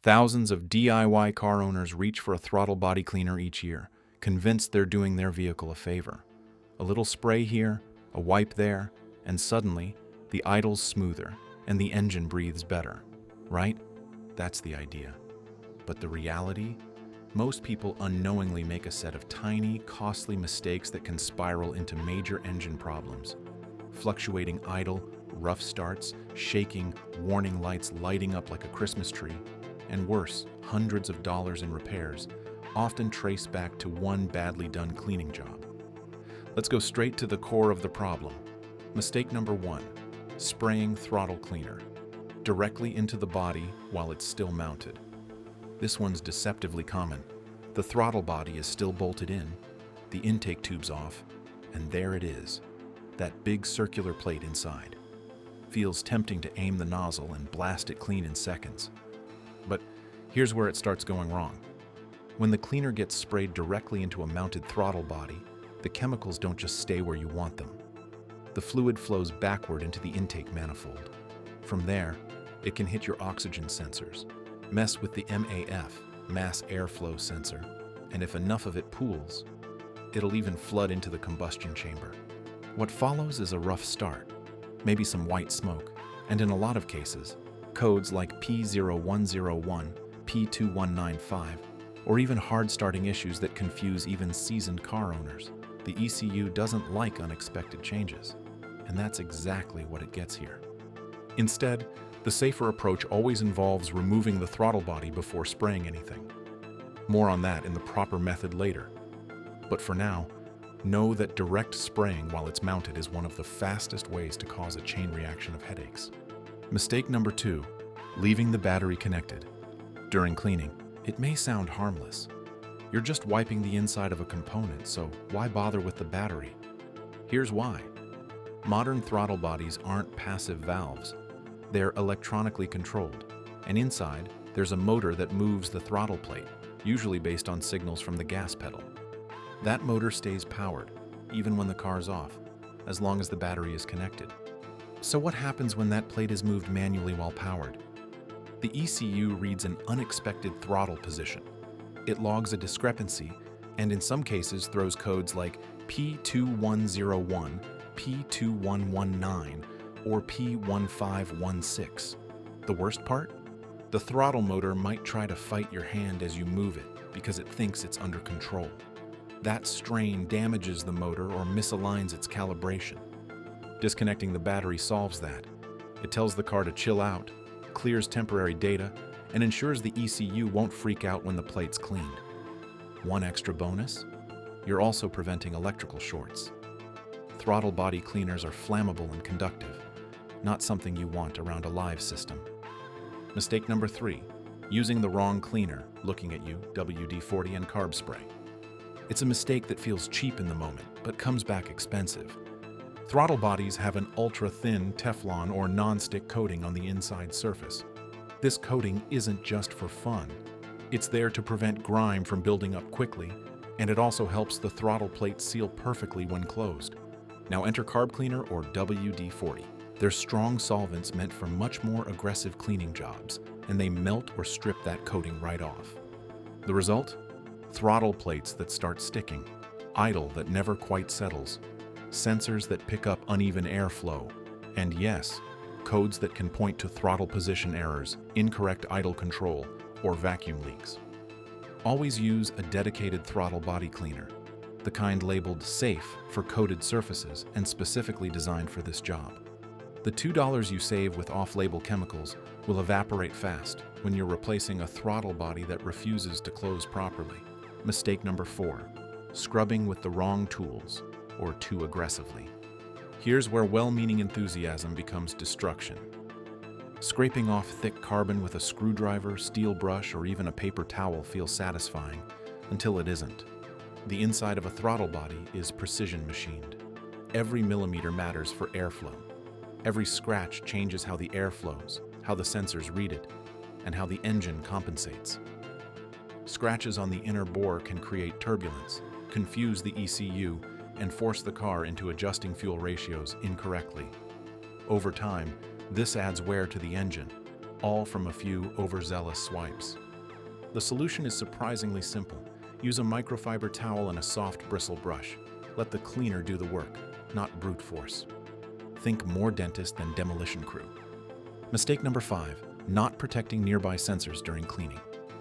Thousands of DIY car owners reach for a throttle body cleaner each year, convinced they're doing their vehicle a favor. A little spray here, a wipe there, and suddenly, the idle's smoother and the engine breathes better, right? That's the idea. But the reality? Most people unknowingly make a set of tiny, costly mistakes that can spiral into major engine problems. Fluctuating idle, rough starts, shaking, warning lights lighting up like a Christmas tree, and worse, hundreds of dollars in repairs, often trace back to one badly done cleaning job. Let's go straight to the core of the problem. Mistake number 1, spraying throttle cleaner directly into the body while it's still mounted. This one's deceptively common. The throttle body is still bolted in, the intake tube's off, and there it is, that big circular plate inside. Feels tempting to aim the nozzle and blast it clean in seconds. But here's where it starts going wrong. When the cleaner gets sprayed directly into a mounted throttle body, the chemicals don't just stay where you want them. The fluid flows backward into the intake manifold. From there, it can hit your oxygen sensors, mess with the MAF, mass airflow sensor, and if enough of it pools, it'll even flood into the combustion chamber. What follows is a rough start, maybe some white smoke, and in a lot of cases, codes like P0101, P2195, or even hard-starting issues that confuse even seasoned car owners. The ECU doesn't like unexpected changes, and that's exactly what it gets here. Instead, the safer approach always involves removing the throttle body before spraying anything. More on that in the proper method later. But for now, know that direct spraying while it's mounted is one of the fastest ways to cause a chain reaction of headaches. Mistake number 2, leaving the battery connected. During cleaning, it may sound harmless. You're just wiping the inside of a component, so why bother with the battery? Here's why. Modern throttle bodies aren't passive valves. They're electronically controlled, and inside, there's a motor that moves the throttle plate, usually based on signals from the gas pedal. That motor stays powered, even when the car's off, as long as the battery is connected. So what happens when that plate is moved manually while powered? The ECU reads an unexpected throttle position. It logs a discrepancy, and in some cases throws codes like P2101, P2119, or P1516. The worst part? The throttle motor might try to fight your hand as you move it because it thinks it's under control. That strain damages the motor or misaligns its calibration. Disconnecting the battery solves that. It tells the car to chill out, clears temporary data, and ensures the ECU won't freak out when the plate's cleaned. One extra bonus? You're also preventing electrical shorts. Throttle body cleaners are flammable and conductive, not something you want around a live system. Mistake number 3, using the wrong cleaner, looking at you, WD-40 and carb spray. It's a mistake that feels cheap in the moment, but comes back expensive. Throttle bodies have an ultra-thin Teflon or non-stick coating on the inside surface. This coating isn't just for fun. It's there to prevent grime from building up quickly, and it also helps the throttle plate seal perfectly when closed. Now enter carb cleaner or WD-40. They're strong solvents meant for much more aggressive cleaning jobs, and they melt or strip that coating right off. The result? Throttle plates that start sticking, idle that never quite settles, sensors that pick up uneven airflow, and yes, codes that can point to throttle position errors, incorrect idle control, or vacuum leaks. Always use a dedicated throttle body cleaner, the kind labeled safe for coated surfaces and specifically designed for this job. The $2 you save with off-label chemicals will evaporate fast when you're replacing a throttle body that refuses to close properly. Mistake number 4, scrubbing with the wrong tools or too aggressively. Here's where well-meaning enthusiasm becomes destruction. Scraping off thick carbon with a screwdriver, steel brush, or even a paper towel feels satisfying until it isn't. The inside of a throttle body is precision machined. Every millimeter matters for airflow. Every scratch changes how the air flows, how the sensors read it, and how the engine compensates. Scratches on the inner bore can create turbulence, confuse the ECU, and force the car into adjusting fuel ratios incorrectly. Over time, this adds wear to the engine, all from a few overzealous swipes. The solution is surprisingly simple. Use a microfiber towel and a soft bristle brush. Let the cleaner do the work, not brute force. Think more dentist than demolition crew. Mistake number 5, not protecting nearby sensors during cleaning.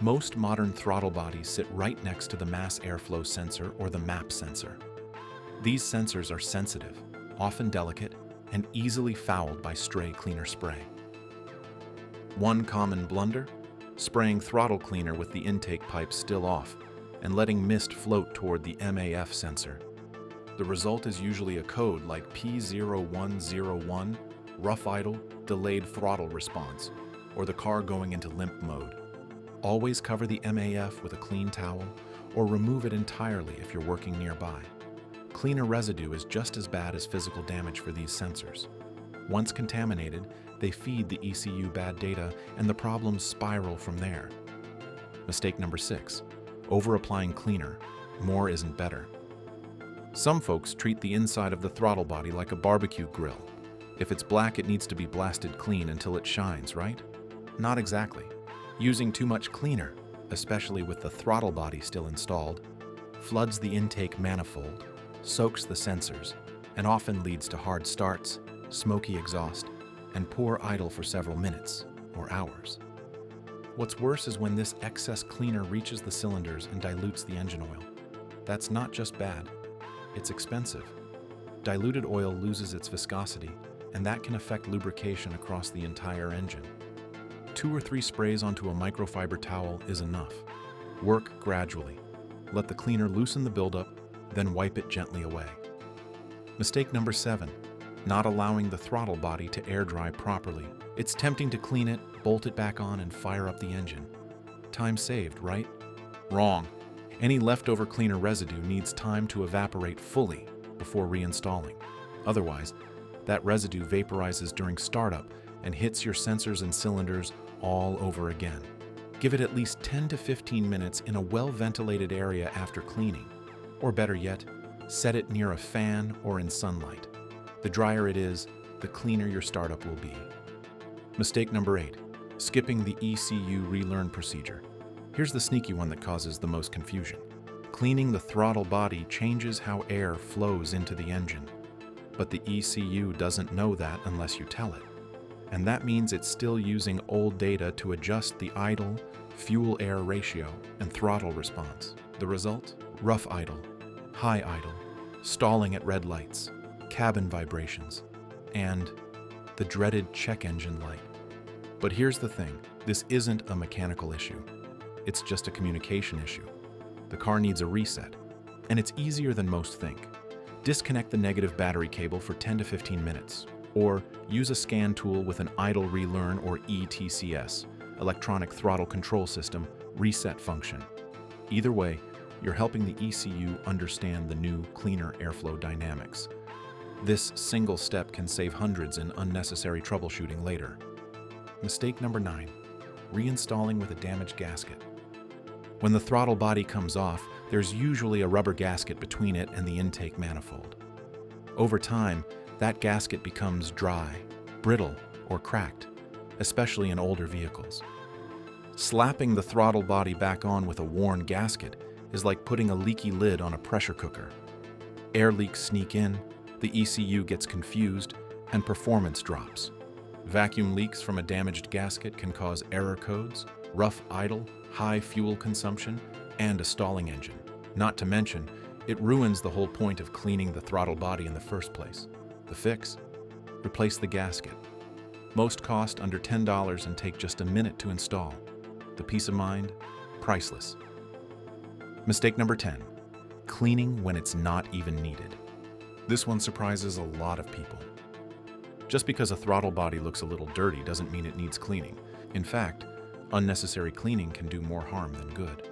Most modern throttle bodies sit right next to the mass airflow sensor or the MAP sensor. These sensors are sensitive, often delicate, and easily fouled by stray cleaner spray. One common blunder? Spraying throttle cleaner with the intake pipe still off and letting mist float toward the MAF sensor. The result is usually a code like P0101, rough idle, delayed throttle response, or the car going into limp mode. Always cover the MAF with a clean towel or remove it entirely if you're working nearby. Cleaner residue is just as bad as physical damage for these sensors. Once contaminated, they feed the ECU bad data and the problems spiral from there. Mistake number 6, over-applying cleaner. More isn't better. Some folks treat the inside of the throttle body like a barbecue grill. If it's black, it needs to be blasted clean until it shines, right? Not exactly. Using too much cleaner, especially with the throttle body still installed, floods the intake manifold, soaks the sensors, and often leads to hard starts, smoky exhaust, and poor idle for several minutes or hours. What's worse is when this excess cleaner reaches the cylinders and dilutes the engine oil. That's not just bad, it's expensive. Diluted oil loses its viscosity, and that can affect lubrication across the entire engine. 2 or 3 sprays onto a microfiber towel is enough. Work gradually. Let the cleaner loosen the buildup, then wipe it gently away. Mistake number 7, not allowing the throttle body to air dry properly. It's tempting to clean it, bolt it back on, and fire up the engine. Time saved, right? Wrong. Any leftover cleaner residue needs time to evaporate fully before reinstalling. Otherwise, that residue vaporizes during startup and hits your sensors and cylinders all over again. Give it at least 10 to 15 minutes in a well-ventilated area after cleaning. Or better yet, set it near a fan or in sunlight. The drier it is, the cleaner your startup will be. Mistake number 8, skipping the ECU relearn procedure. Here's the sneaky one that causes the most confusion. Cleaning the throttle body changes how air flows into the engine. But the ECU doesn't know that unless you tell it. And that means it's still using old data to adjust the idle, fuel-air ratio, and throttle response. The result? Rough idle, high idle, stalling at red lights, cabin vibrations, and the dreaded check engine light. But here's the thing, this isn't a mechanical issue. It's just a communication issue. The car needs a reset, and it's easier than most think. Disconnect the negative battery cable for 10 to 15 minutes, or use a scan tool with an idle relearn or ETCS, electronic throttle control system, reset function. Either way, you're helping the ECU understand the new, cleaner airflow dynamics. This single step can save hundreds in unnecessary troubleshooting later. Mistake number 9, reinstalling with a damaged gasket. When the throttle body comes off, there's usually a rubber gasket between it and the intake manifold. Over time, that gasket becomes dry, brittle, or cracked, especially in older vehicles. Slapping the throttle body back on with a worn gasket is like putting a leaky lid on a pressure cooker. Air leaks sneak in, the ECU gets confused, and performance drops. Vacuum leaks from a damaged gasket can cause error codes, rough idle, high fuel consumption, and a stalling engine. Not to mention, it ruins the whole point of cleaning the throttle body in the first place. The fix? Replace the gasket. Most cost under $10 and take just a minute to install. The peace of mind? Priceless. Mistake number 10, cleaning when it's not even needed. This one surprises a lot of people. Just because a throttle body looks a little dirty doesn't mean it needs cleaning. In fact, unnecessary cleaning can do more harm than good,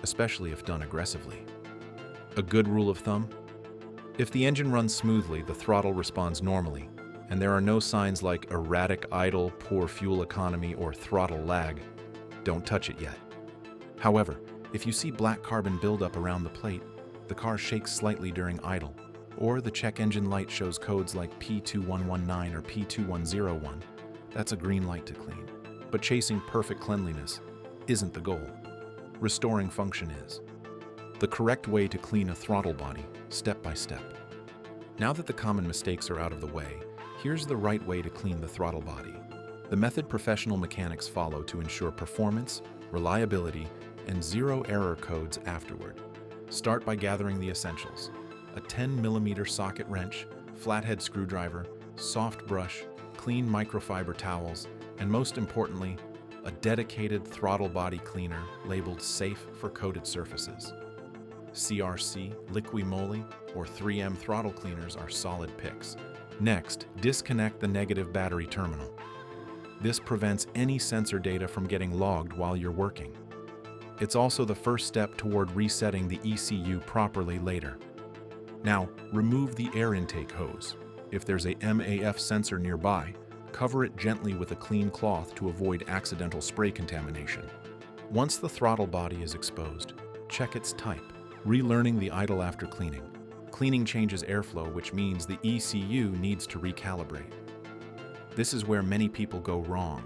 especially if done aggressively. A good rule of thumb? If the engine runs smoothly, the throttle responds normally, and there are no signs like erratic idle, poor fuel economy, or throttle lag, don't touch it yet. However, if you see black carbon buildup around the plate, the car shakes slightly during idle, or the check engine light shows codes like P2119 or P2101, that's a green light to clean. But chasing perfect cleanliness isn't the goal. Restoring function is. The correct way to clean a throttle body, step by step. Now that the common mistakes are out of the way, here's the right way to clean the throttle body. The method professional mechanics follow to ensure performance, reliability, and zero error codes afterward. Start by gathering the essentials: a 10mm socket wrench, flathead screwdriver, soft brush, clean microfiber towels, and most importantly, a dedicated throttle body cleaner labeled safe for coated surfaces. CRC, Liqui Moly, or 3M throttle cleaners are solid picks. Next, disconnect the negative battery terminal. This prevents any sensor data from getting logged while you're working. It's also the first step toward resetting the ECU properly later. Now, remove the air intake hose. If there's a MAF sensor nearby, cover it gently with a clean cloth to avoid accidental spray contamination. Once the throttle body is exposed, check its type. Relearning the idle after cleaning. Cleaning changes airflow, which means the ECU needs to recalibrate. This is where many people go wrong.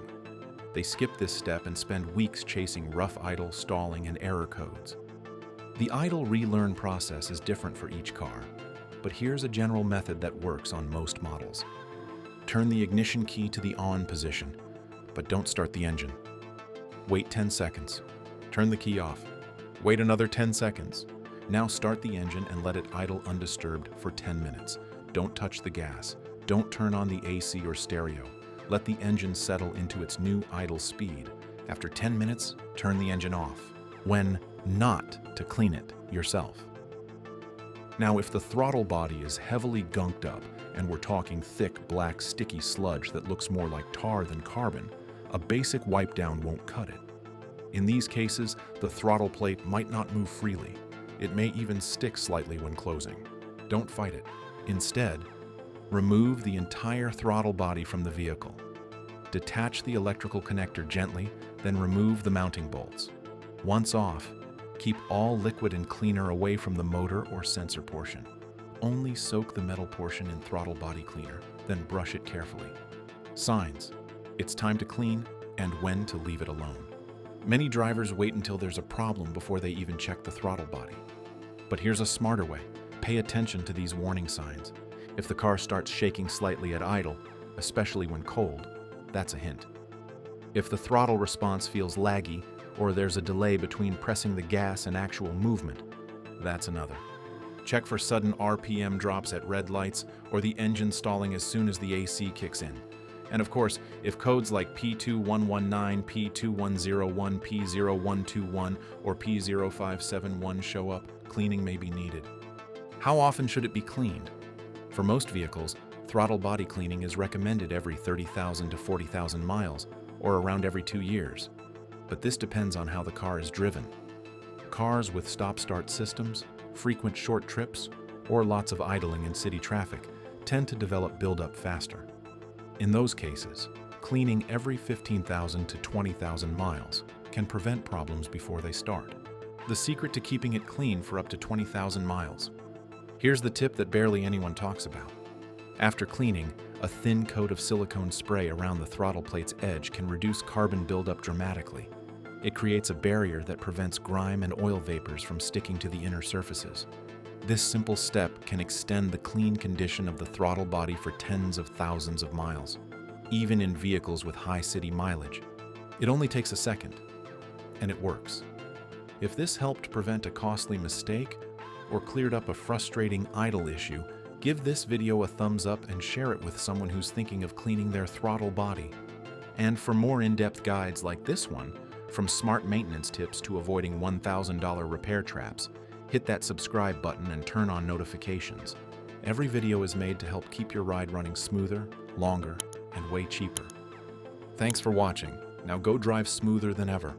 They skip this step and spend weeks chasing rough idle, stalling, and error codes. The idle relearn process is different for each car, but here's a general method that works on most models. Turn the ignition key to the on position, but don't start the engine. Wait 10 seconds. Turn the key off. Wait another 10 seconds. Now start the engine and let it idle undisturbed for 10 minutes. Don't touch the gas. Don't turn on the AC or stereo. Let the engine settle into its new idle speed. After 10 minutes, turn the engine off. When not to clean it yourself. Now, if the throttle body is heavily gunked up, and we're talking thick, black, sticky sludge that looks more like tar than carbon, a basic wipe down won't cut it. In these cases, the throttle plate might not move freely. It may even stick slightly when closing. Don't fight it. Instead, remove the entire throttle body from the vehicle. Detach the electrical connector gently, then remove the mounting bolts. Once off, keep all liquid and cleaner away from the motor or sensor portion. Only soak the metal portion in throttle body cleaner, then brush it carefully. Signs: it's time to clean and when to leave it alone. Many drivers wait until there's a problem before they even check the throttle body. But here's a smarter way. Pay attention to these warning signs. If the car starts shaking slightly at idle, especially when cold, that's a hint. If the throttle response feels laggy, or there's a delay between pressing the gas and actual movement, that's another. Check for sudden RPM drops at red lights or the engine stalling as soon as the AC kicks in. And of course, if codes like P2119, P2101, P0121, or P0571 show up, cleaning may be needed. How often should it be cleaned? For most vehicles, throttle body cleaning is recommended every 30,000 to 40,000 miles, or around every 2 years. But this depends on how the car is driven. Cars with stop-start systems, frequent short trips, or lots of idling in city traffic tend to develop buildup faster. In those cases, cleaning every 15,000 to 20,000 miles can prevent problems before they start. The secret to keeping it clean for up to 20,000 miles. Here's the tip that barely anyone talks about. After cleaning, a thin coat of silicone spray around the throttle plate's edge can reduce carbon buildup dramatically. It creates a barrier that prevents grime and oil vapors from sticking to the inner surfaces. This simple step can extend the clean condition of the throttle body for tens of thousands of miles, even in vehicles with high city mileage. It only takes a second, and it works. If this helped prevent a costly mistake or cleared up a frustrating idle issue, give this video a thumbs up and share it with someone who's thinking of cleaning their throttle body. And for more in-depth guides like this one, from smart maintenance tips to avoiding $1,000 repair traps, hit that subscribe button and turn on notifications. Every video is made to help keep your ride running smoother, longer, and way cheaper. Thanks for watching. Now go drive smoother than ever.